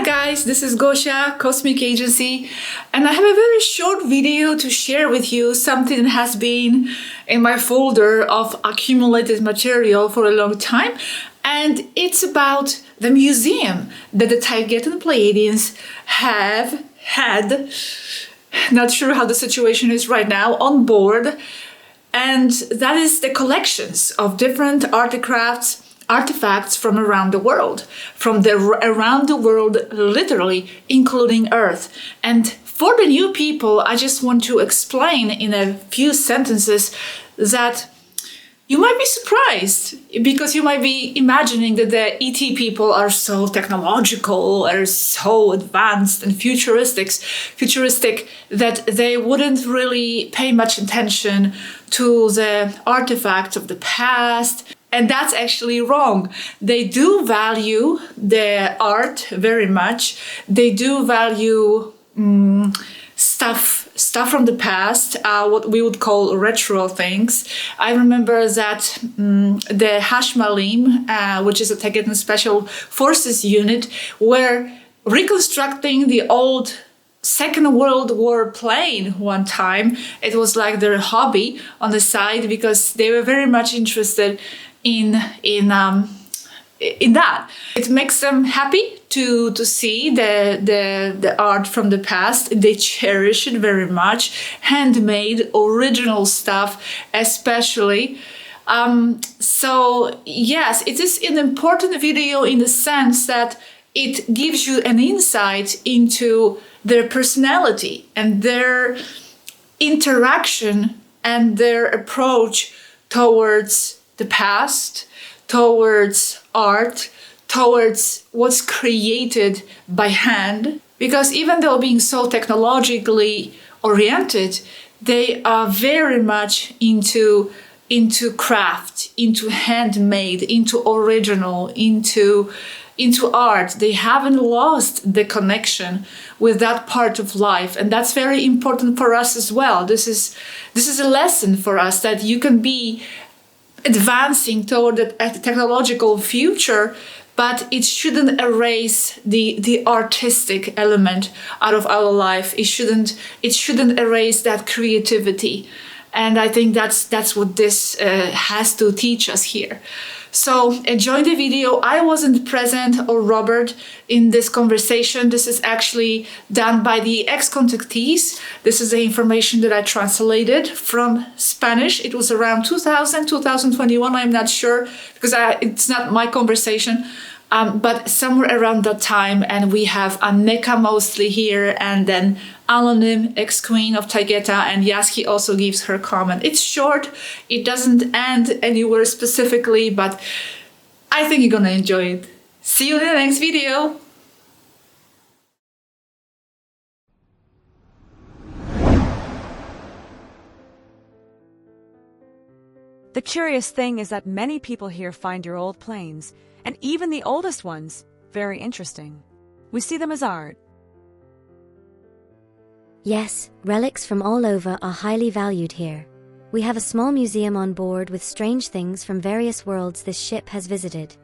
guys, this is Gosha, Cosmic Agency, and I have a very short video to share with you something that has been in my folder of accumulated material for a long time, and it's about the museum that the Taygetan Pleiadians have had, not sure how the situation is right now, on board, and that is the collections of different artifacts from around the world, around the world, literally, including Earth. And for the new people, I just want to explain in a few sentences that you might be surprised, because you might be imagining that the ET people are so technological, are so advanced and futuristic that they wouldn't really pay much attention to the artifacts of the past. And that's actually wrong. They do value the art very much. They do value stuff from the past, what we would call retro things. I remember that the Hashmalim, which is a Taygetan Special Forces unit, were reconstructing the old Second World War plane one time. It was like their hobby on the side, because they were very much interested in that. It makes them happy to see the art from the past. They cherish it very much. Handmade, original stuff, especially. So yes, it is an important video in the sense that it gives you an insight into their personality and their interaction and their approach towards the past, towards art, towards what's created by hand. Because even though being so technologically oriented, they are very much into craft, into handmade, into original, into art. They haven't lost the connection with that part of life, and that's very important for us as well. This is a lesson for us, that you can be advancing toward a technological future, but it shouldn't erase the artistic element out of our life. It shouldn't erase that creativity. And I think that's what this has to teach us here. So enjoy the video. I wasn't present, or Robert, in this conversation. This is actually done by the ex-contactees. This is the information that I translated from Spanish. It was around 2021, I'm not sure, because it's not my conversation, but somewhere around that time. And we have Anneka mostly here, and then Anonym, ex-queen of Taygeta, and Yaski also gives her comment. It's short, it doesn't end anywhere specifically, but I think you're gonna enjoy it. See you in the next video! The curious thing is that many people here find your old planes, and even the oldest ones, very interesting. We see them as art. Yes, relics from all over are highly valued here. We have a small museum on board with strange things from various worlds this ship has visited.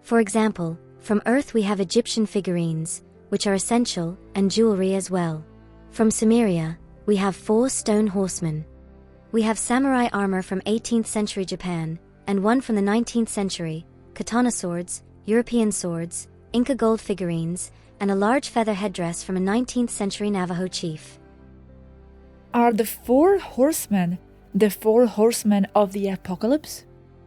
For example, from Earth we have Egyptian figurines, which are essential, and jewelry as well. From Cimmeria, we have 4 stone horsemen. We have samurai armor from 18th century Japan, and one from the 19th century, katana swords, European swords, Inca gold figurines, and a large feather headdress from a 19th century Navajo chief. Are the 4 horsemen the 4 horsemen of the apocalypse?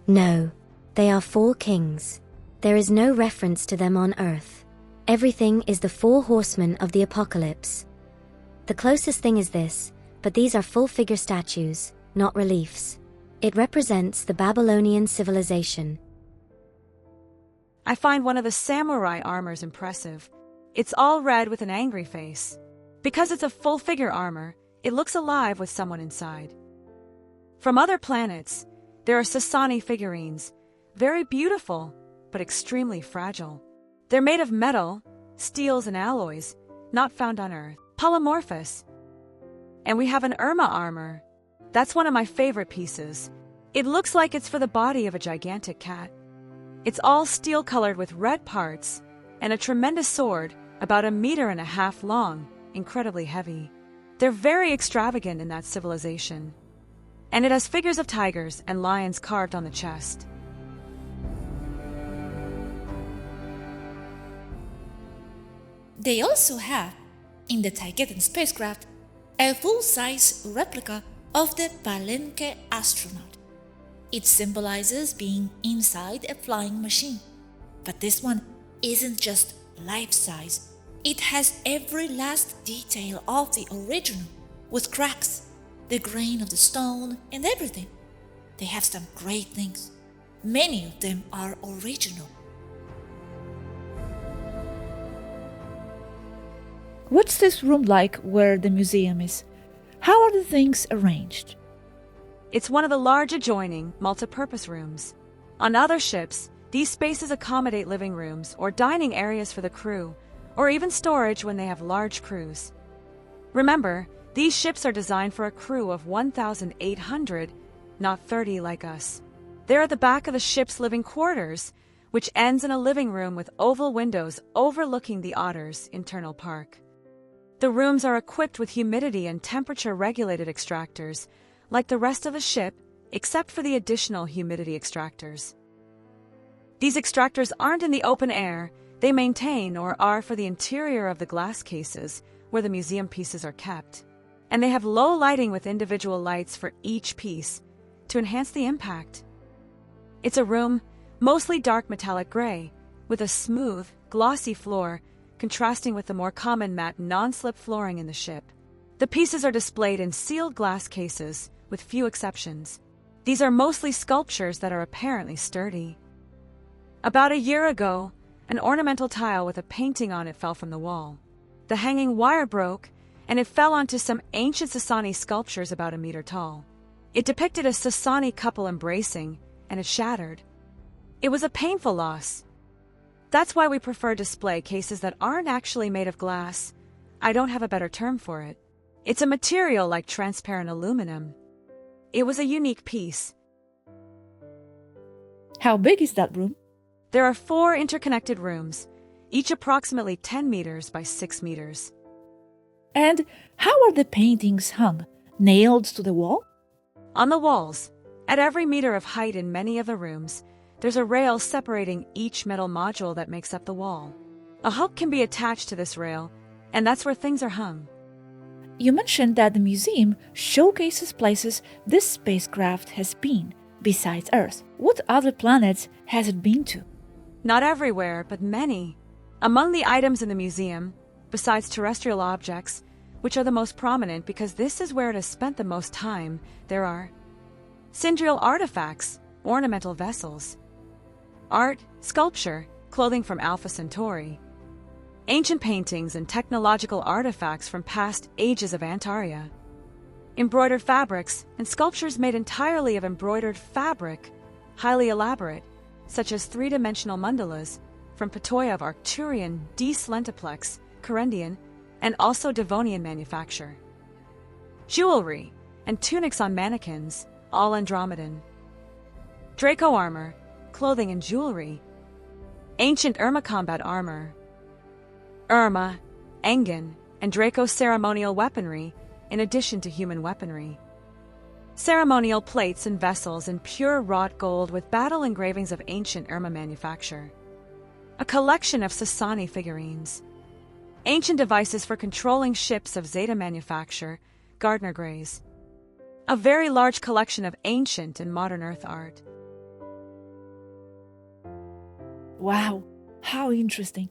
No, they are 4 kings. There is no reference to them on Earth. Everything is the 4 horsemen of the apocalypse. The closest thing is this, but these are full figure statues, not reliefs. It represents the Babylonian civilization. I find one of the samurai armors impressive. It's all red with an angry face. Because it's a full figure armor, it looks alive with someone inside. From other planets, there are Sasani figurines, very beautiful, but extremely fragile. They're made of metal, steels and alloys, not found on Earth. Polymorphous. And we have an Irma armor. That's one of my favorite pieces. It looks like it's for the body of a gigantic cat. It's all steel-colored with red parts, and a tremendous sword about 1.5 meters long, incredibly heavy. They're very extravagant in that civilization. And it has figures of tigers and lions carved on the chest. They also have, in the Taygetan spacecraft, a full-size replica of the Palenque astronaut. It symbolizes being inside a flying machine. But this one isn't just life-size. It has every last detail of the original, with cracks, the grain of the stone, and everything. They have some great things. Many of them are original. What's this room like where the museum is? How are the things arranged? It's one of the large adjoining, multi-purpose rooms. On other ships, these spaces accommodate living rooms or dining areas for the crew, or even storage when they have large crews. Remember, these ships are designed for a crew of 1,800, not 30 like us. They're at the back of the ship's living quarters, which ends in a living room with oval windows overlooking the Otter's internal park. The rooms are equipped with humidity and temperature-regulated extractors, like the rest of the ship, except for the additional humidity extractors. These extractors aren't in the open air. They maintain or are for the interior of the glass cases where the museum pieces are kept. And they have low lighting with individual lights for each piece to enhance the impact. It's a room, mostly dark metallic gray, with a smooth, glossy floor contrasting with the more common matte non-slip flooring in the ship. The pieces are displayed in sealed glass cases, with few exceptions. These are mostly sculptures that are apparently sturdy. About a year ago, an ornamental tile with a painting on it fell from the wall. The hanging wire broke, and it fell onto some ancient Sasani sculptures about 1 meter tall. It depicted a Sasani couple embracing, and it shattered. It was a painful loss. That's why we prefer display cases that aren't actually made of glass. I don't have a better term for it. It's a material like transparent aluminum. It was a unique piece. How big is that room? There are 4 interconnected rooms, each approximately 10 meters by 6 meters. And how are the paintings hung? Nailed to the wall? On the walls, at every meter of height in many of the rooms, there's a rail separating each metal module that makes up the wall. A hook can be attached to this rail, and that's where things are hung. You mentioned that the museum showcases places this spacecraft has been, besides Earth. What other planets has it been to? Not everywhere, but many. Among the items in the museum, besides terrestrial objects, which are the most prominent because this is where it has spent the most time, there are Syndrial artifacts, ornamental vessels, art, sculpture, clothing from Alpha Centauri, ancient paintings and technological artifacts from past ages of Antaria, embroidered fabrics and sculptures made entirely of embroidered fabric, highly elaborate, such as 3-dimensional mandalas from Patoya of Arcturian, D-Slentiplex, Corundian, and also Devonian manufacture, jewelry and tunics on mannequins, all Andromedan, Draco armor, clothing and jewelry, ancient Irma combat armor, Irma, Engen, and Draco ceremonial weaponry, in addition to human weaponry. Ceremonial plates and vessels in pure wrought gold with battle engravings of ancient Irma manufacture. A collection of Sasani figurines. Ancient devices for controlling ships of Zeta manufacture, Gardner Greys. A very large collection of ancient and modern Earth art. Wow, how interesting.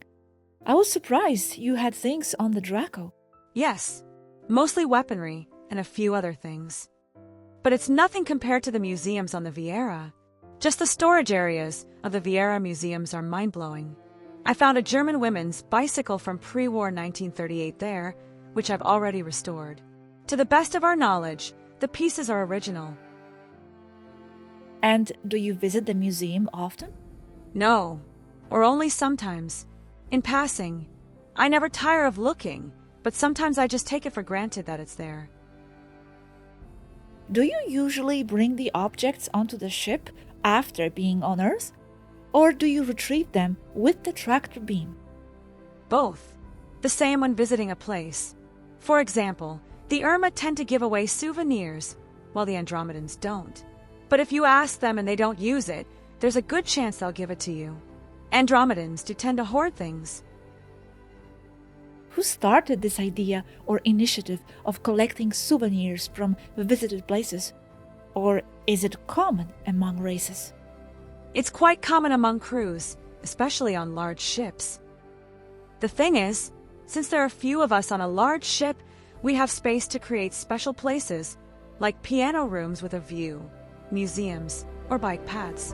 I was surprised you had things on the Draco. Yes, mostly weaponry and a few other things. But it's nothing compared to the museums on the Vieira. Just the storage areas of the Vieira museums are mind-blowing. I found a German women's bicycle from pre-war 1938 there, which I've already restored. To the best of our knowledge, the pieces are original. And do you visit the museum often? No, or only sometimes. In passing. I never tire of looking, but sometimes I just take it for granted that it's there. Do you usually bring the objects onto the ship after being on Earth? Or do you retrieve them with the tractor beam? Both. The same when visiting a place. For example, the Irma tend to give away souvenirs, while the Andromedans don't. But if you ask them and they don't use it, there's a good chance they'll give it to you. Andromedans do tend to hoard things. Who started this idea or initiative of collecting souvenirs from visited places? Or is it common among races? It's quite common among crews, especially on large ships. The thing is, since there are few of us on a large ship, we have space to create special places, like piano rooms with a view, museums, or bike paths.